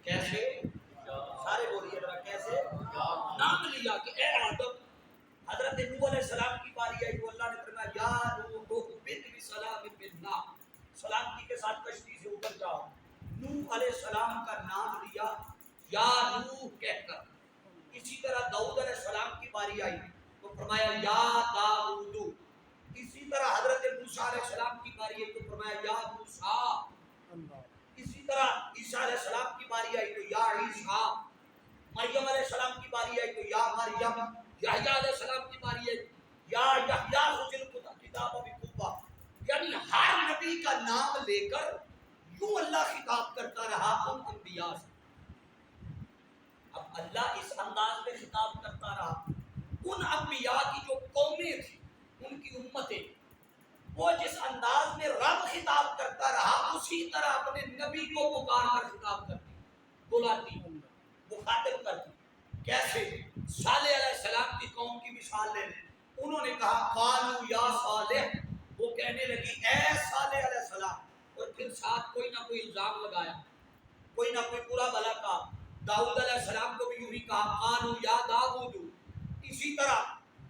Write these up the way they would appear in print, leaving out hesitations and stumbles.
کیسے؟ سارے بولیے ذرا کیسے؟ نام لیا کہ اے آدم. حضرت نوح علیہ السلام کی باری آئی تو اللہ نے فرمایا یا نوح اہبط بسلام منا، سلامتی کے ساتھ کشتی سے اتر جاؤ. نوح علیہ السلام کا نام لیا یا نوح کہہ کر. اسی طرح داؤد علیہ السلام کی باری آئی تو فرمایا یا داؤد. اسی طرح حضرت موسیٰ علیہ السلام کی باری آئی تو فرمایا یا موسیٰ. اسی طرح عیسیٰ علیہ السلام کی باری آئی تو یا عیسیٰ. مریم علیہ السلام کی باری آئی تو یا مریم. یحییٰ علیہ السلام کی باری آئی یا یحییٰ خذ الکتاب بقوۃ. یعنی ہر نبی کا نام لے کر یوں اللہ خطاب کرتا رہا ان انبیاء سے. اب اللہ اس انداز میں خطاب کرتا رہا ان انبیاء کی جو قومیں تھیں، ان کی امتیں، وہ جس انداز میں رب خطاب کرتا رہا اسی طرح اپنے نبی کو پکار کر خطاب کرتی، بلاتی، مخاطب کرتی. کیسے؟ صالح علیہ السلام کی قوم کی مثال لے لیں. انہوں نے کہا قالوا یا صالح، وہ کہنے لگی اے صالح علیہ السلام، اور پھر ساتھ کوئی نہ کوئی الزام لگایا، کوئی نہ کوئی برا بھلا کہا. داؤد علیہ السلام کو بھی یوں ہی کہا قالوا یا داؤد. اسی طرح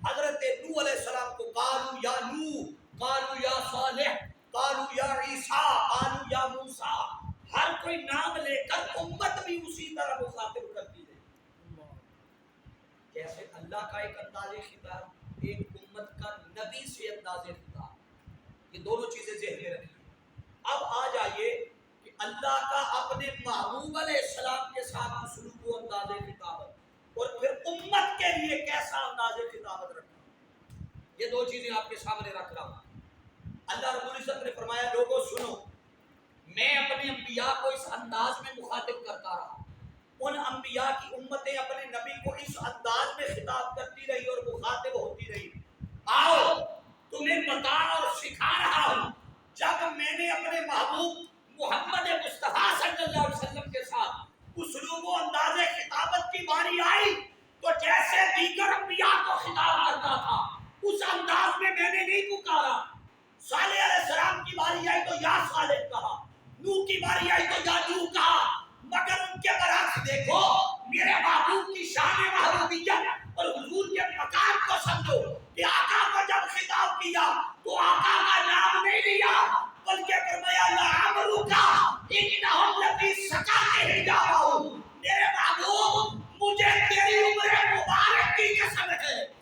حضرت نوح علیہ السلام کو قالوا یا نوح، قالوا یا صالح، قالوا یا عیسیٰ، قالوا یا موسیٰ. ہر کوئی نام لے کر امت بھی اسی طرح مخاطب کرتی ہے. جیسے اللہ کا ایک انداز خطاب، ایک امت کا نبی سے انداز خطاب. یہ دونوں چیزیں ذہن میں رکھیے. اب آ جائیے کہ اللہ کا اپنے محبوب علیہ السلام کے ساتھ اسلوب و انداز خطابت اور پھر امت کے لیے کیسا انداز خطابت رکھنا. یہ دو چیزیں آپ کے سامنے رکھ رہا ہوں. اللہ رب العزت نے فرمایا لوگوں سنو، میں اپنے انبیاء کو اس انداز میں مخاطب کرتا رہا. ان انبیاء کی امتیں اپنے نبی کو اس انداز میں خطاب کرتی رہی اور مخاطب ہوتی رہی. آؤ تمہیں بتا اور سکھا رہا ہوں. جب میں نے اپنے محبوب محمد مصطفیٰ صلی اللہ علیہ وسلم کے ساتھ اسلوب و انداز خطابت کی باری آئی تو جیسے دیگر انبیاء کو خطاب کرتا تھا اس انداز میں نے نہیں پکارا. صالح علیہ السلام کی باری آئی تو یا صالح کہا، نوح کی باری آئی تو یا نوح کہا. مگر ان کے برعکس دیکھو میرے محبوب کی شان محبوبیت اور حضور کے مقام کو سمجھو کہ آقا کو جب خطاب کیا تو آقا کا